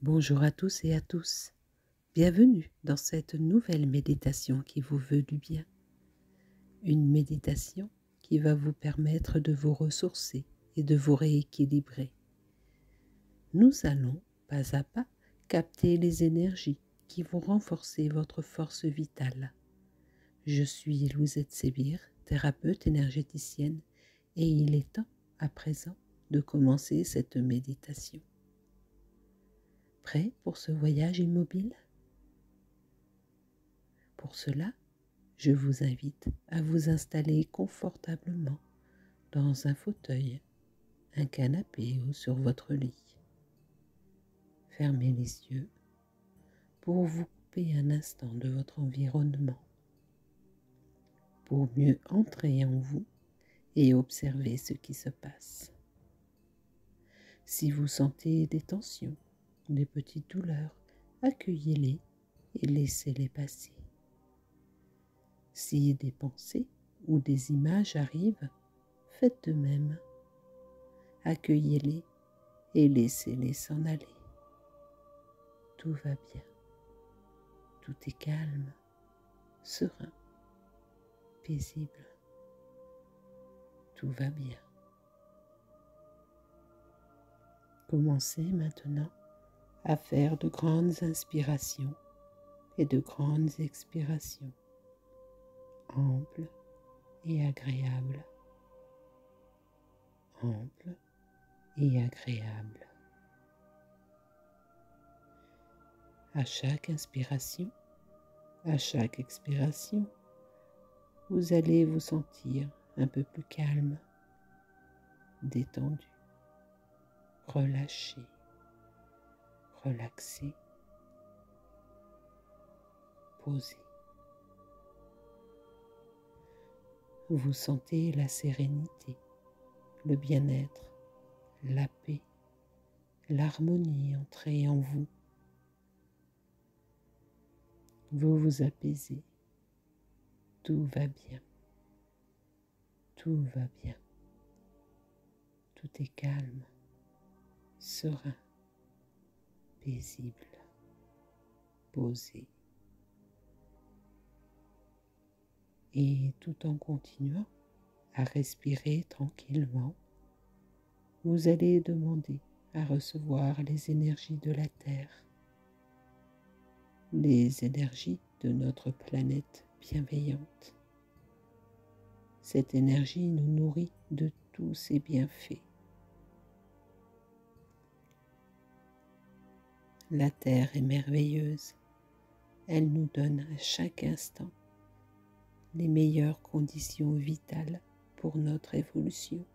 Bonjour à tous et à tous. Bienvenue dans cette nouvelle méditation qui vous veut du bien. Une méditation qui va vous permettre de vous ressourcer et de vous rééquilibrer. Nous allons, pas à pas, capter les énergies qui vont renforcer votre force vitale. Je suis Louisette Sébir, thérapeute énergéticienne, et il est temps, à présent, de commencer cette méditation. Prêt pour ce voyage immobile ? Pour cela, je vous invite à vous installer confortablement dans un fauteuil, un canapé ou sur votre lit. Fermez les yeux pour vous couper un instant de votre environnement, pour mieux entrer en vous et observer ce qui se passe. Si vous sentez des tensions, des petites douleurs, accueillez-les et laissez-les passer. Si des pensées ou des images arrivent, faites de même. Accueillez-les et laissez-les s'en aller. Tout va bien. Tout est calme, serein, paisible. Tout va bien. Commencez maintenant à faire de grandes inspirations et de grandes expirations, amples et agréables. Amples et agréables. À chaque inspiration, à chaque expiration, vous allez vous sentir un peu plus calme, détendu, relâché, relaxé, posé. Vous sentez la sérénité, le bien-être, la paix, l'harmonie entrer en vous. Vous vous apaisez. Tout va bien. Tout va bien. Tout est calme, serein, paisible, posé. Et tout en continuant à respirer tranquillement, vous allez demander à recevoir les énergies de la Terre, les énergies de notre planète bienveillante. Cette énergie nous nourrit de tous ses bienfaits. La Terre est merveilleuse. Elle nous donne à chaque instant les meilleures conditions vitales pour notre évolution.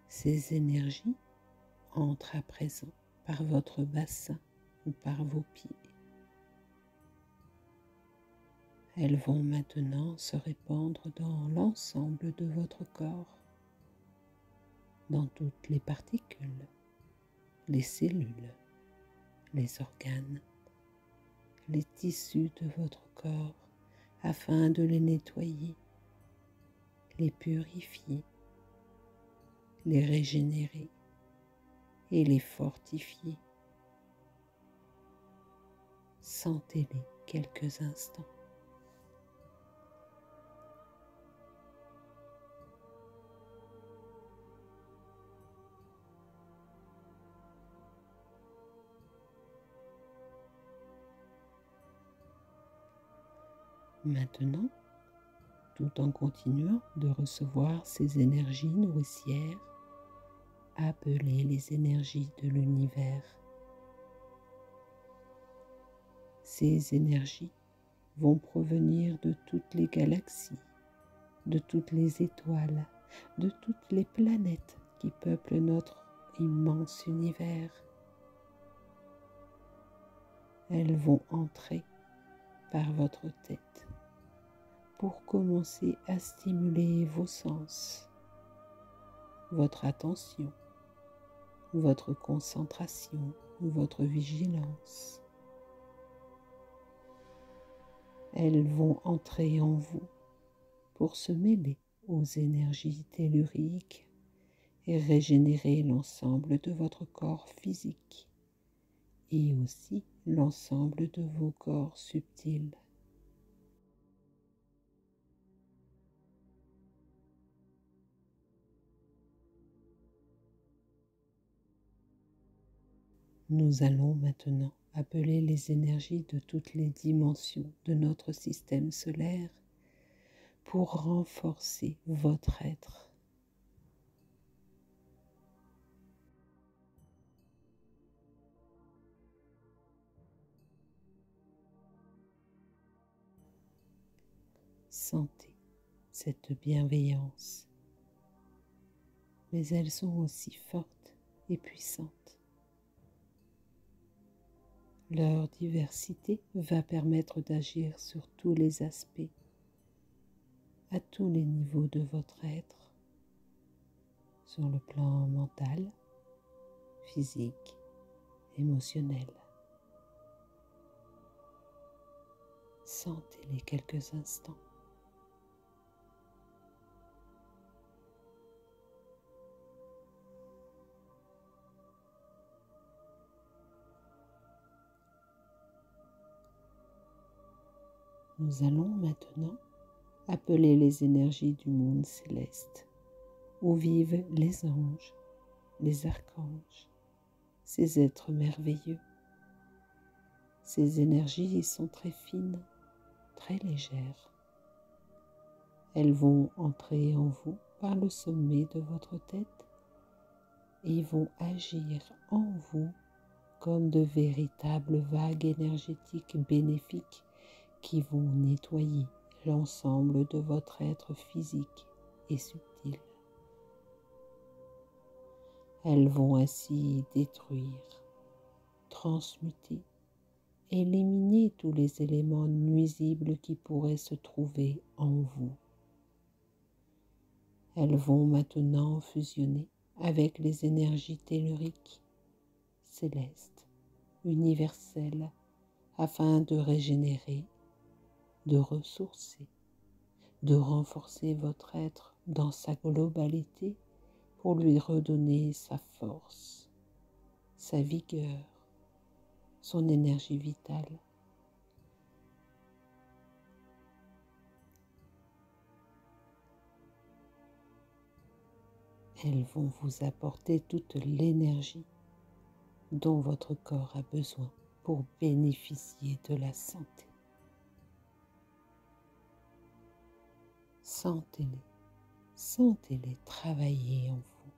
Ces énergies entrent à présent par votre bassin ou par vos pieds. Elles vont maintenant se répandre dans l'ensemble de votre corps, dans toutes les particules, les cellules, les organes, les tissus de votre corps, afin de les nettoyer, les purifier, les régénérer et les fortifier. Sentez-les quelques instants. Maintenant, tout en continuant de recevoir ces énergies nourricières, appelez les énergies de l'univers. Ces énergies vont provenir de toutes les galaxies, de toutes les étoiles, de toutes les planètes qui peuplent notre immense univers. Elles vont entrer par votre tête pour commencer à stimuler vos sens, votre attention, votre concentration, votre vigilance. Elles vont entrer en vous pour se mêler aux énergies telluriques et régénérer l'ensemble de votre corps physique et aussi l'ensemble de vos corps subtils. Nous allons maintenant appeler les énergies de toutes les dimensions de notre système solaire pour renforcer votre être. Sentez cette bienveillance, mais elles sont aussi fortes et puissantes. Leur diversité va permettre d'agir sur tous les aspects, à tous les niveaux de votre être, sur le plan mental, physique, émotionnel. Sentez-les quelques instants. Nous allons maintenant appeler les énergies du monde céleste, où vivent les anges, les archanges, ces êtres merveilleux. Ces énergies sont très fines, très légères. Elles vont entrer en vous par le sommet de votre tête et vont agir en vous comme de véritables vagues énergétiques bénéfiques qui vont nettoyer l'ensemble de votre être physique et subtil. Elles vont ainsi détruire, transmuter, éliminer tous les éléments nuisibles qui pourraient se trouver en vous. Elles vont maintenant fusionner avec les énergies telluriques, célestes, universelles, afin de régénérer, de ressourcer, de renforcer votre être dans sa globalité pour lui redonner sa force, sa vigueur, son énergie vitale. Elles vont vous apporter toute l'énergie dont votre corps a besoin pour bénéficier de la santé. Sentez-les, sentez-les travailler en vous.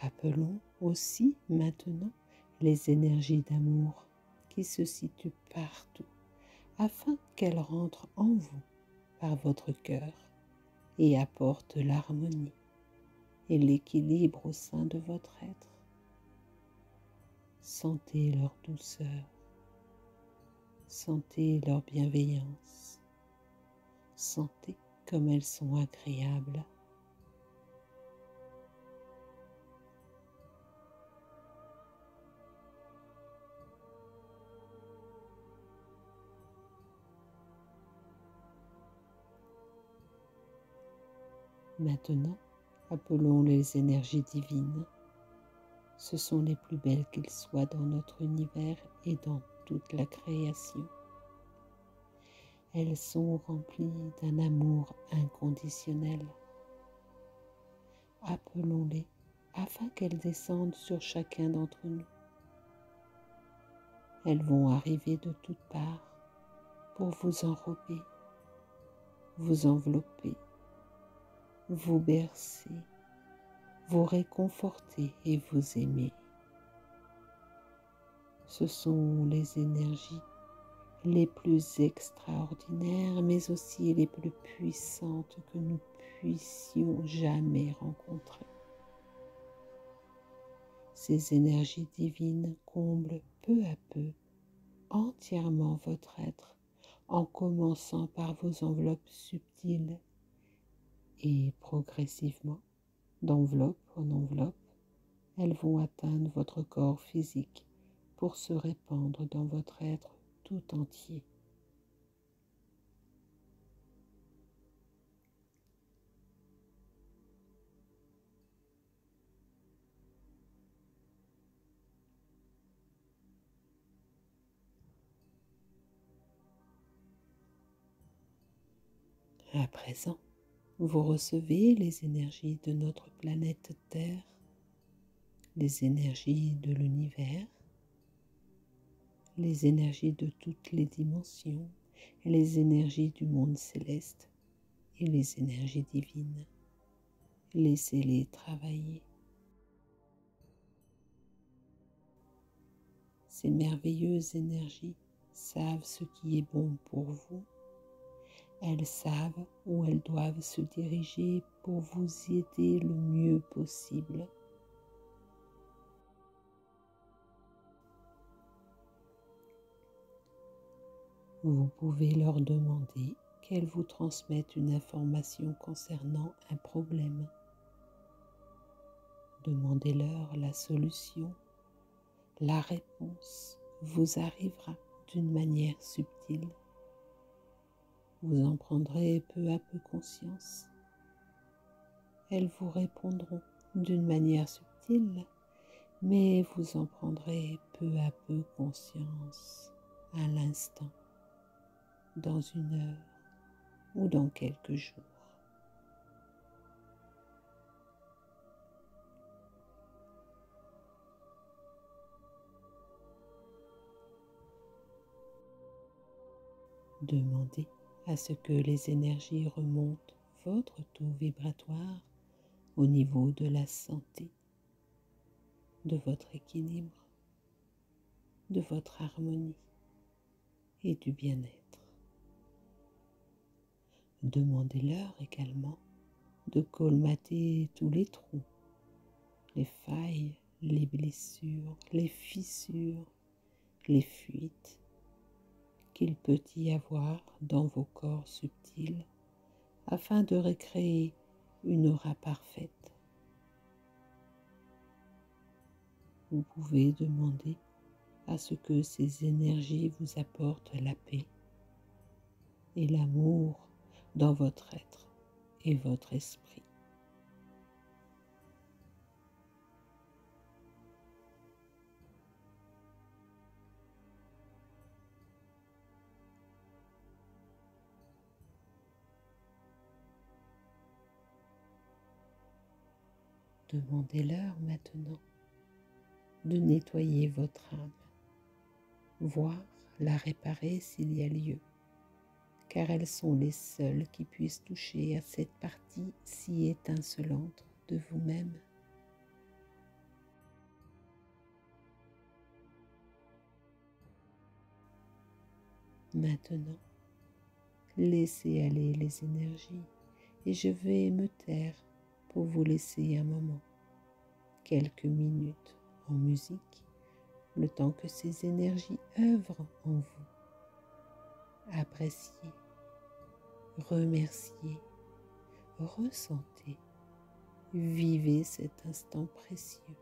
Appelons aussi maintenant les énergies d'amour qui se situent partout afin qu'elles rentrent en vous par votre cœur et apportent l'harmonie et l'équilibre au sein de votre être. Sentez leur douceur, sentez leur bienveillance, sentez comme elles sont agréables. Maintenant, appelons les énergies divines. Ce sont les plus belles qu'elles soient dans notre univers et dans toute la création. Elles sont remplies d'un amour inconditionnel. Appelons-les afin qu'elles descendent sur chacun d'entre nous. Elles vont arriver de toutes parts pour vous enrober, vous envelopper, vous bercer, vous réconforter et vous aimer. Ce sont les énergies les plus extraordinaires, mais aussi les plus puissantes que nous puissions jamais rencontrer. Ces énergies divines comblent peu à peu entièrement votre être, en commençant par vos enveloppes subtiles et progressivement, d'enveloppe en enveloppe, Elles vont atteindre votre corps physique pour se répandre dans votre être tout entier. À présent, vous recevez les énergies de notre planète Terre, les énergies de l'univers, les énergies de toutes les dimensions, les énergies du monde céleste et les énergies divines. Laissez-les travailler. Ces merveilleuses énergies savent ce qui est bon pour vous. Elles savent où elles doivent se diriger pour vous aider le mieux possible. Vous pouvez leur demander qu'elles vous transmettent une information concernant un problème. Demandez-leur la solution. La réponse vous arrivera d'une manière subtile. Vous en prendrez peu à peu conscience. Elles vous répondront d'une manière subtile, mais vous en prendrez peu à peu conscience à l'instant, dans une heure ou dans quelques jours. Demandez à ce que les énergies remontent votre taux vibratoire au niveau de la santé, de votre équilibre, de votre harmonie et du bien-être. Demandez-leur également de colmater tous les trous, les failles, les blessures, les fissures, les fuites qu'il peut y avoir dans vos corps subtils afin de recréer une aura parfaite. Vous pouvez demander à ce que ces énergies vous apportent la paix et l'amour dans votre être et votre esprit. Demandez-leur maintenant de nettoyer votre âme, voire la réparer s'il y a lieu, car elles sont les seules qui puissent toucher à cette partie si étincelante de vous-même. Maintenant, laissez aller les énergies et je vais me taire pour vous laisser un moment, quelques minutes en musique, le temps que ces énergies œuvrent en vous. Appréciez, remerciez, ressentez, vivez cet instant précieux.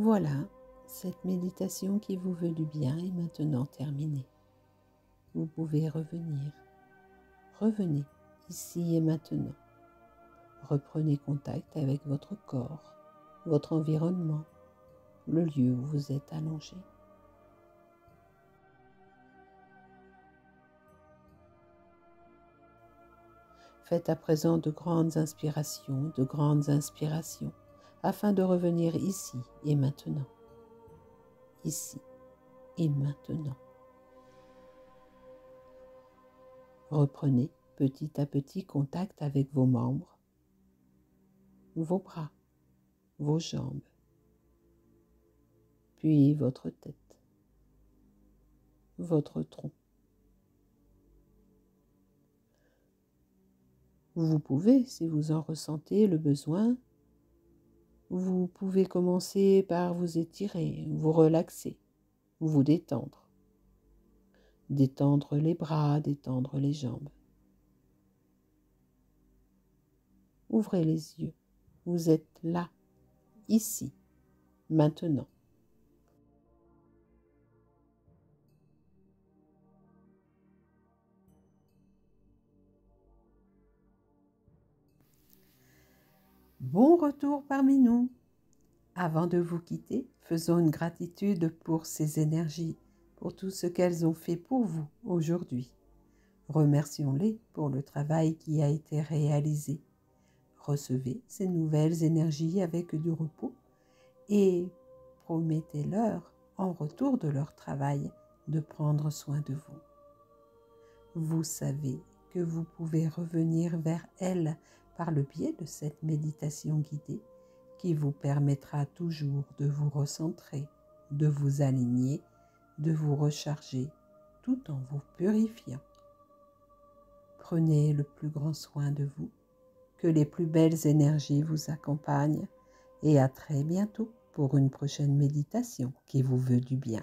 Voilà, cette méditation qui vous veut du bien est maintenant terminée. Vous pouvez revenir. Revenez ici et maintenant. Reprenez contact avec votre corps, votre environnement, le lieu où vous êtes allongé. Faites à présent de grandes inspirations, afin de revenir ici et maintenant. Ici et maintenant. Reprenez petit à petit contact avec vos membres, vos bras, vos jambes, puis votre tête, votre tronc. Vous pouvez, si vous en ressentez le besoin, vous pouvez commencer par vous étirer, vous relaxer, vous détendre. Détendre les bras, détendre les jambes. Ouvrez les yeux. Vous êtes là, ici, maintenant. Bon retour parmi nous. Avant de vous quitter, faisons une gratitude pour ces énergies, pour tout ce qu'elles ont fait pour vous aujourd'hui. Remercions-les pour le travail qui a été réalisé. Recevez ces nouvelles énergies avec du repos et promettez-leur, en retour de leur travail, de prendre soin de vous. Vous savez que vous pouvez revenir vers elles par le biais de cette méditation guidée qui vous permettra toujours de vous recentrer, de vous aligner, de vous recharger tout en vous purifiant. Prenez le plus grand soin de vous, que les plus belles énergies vous accompagnent et à très bientôt pour une prochaine méditation qui vous veut du bien.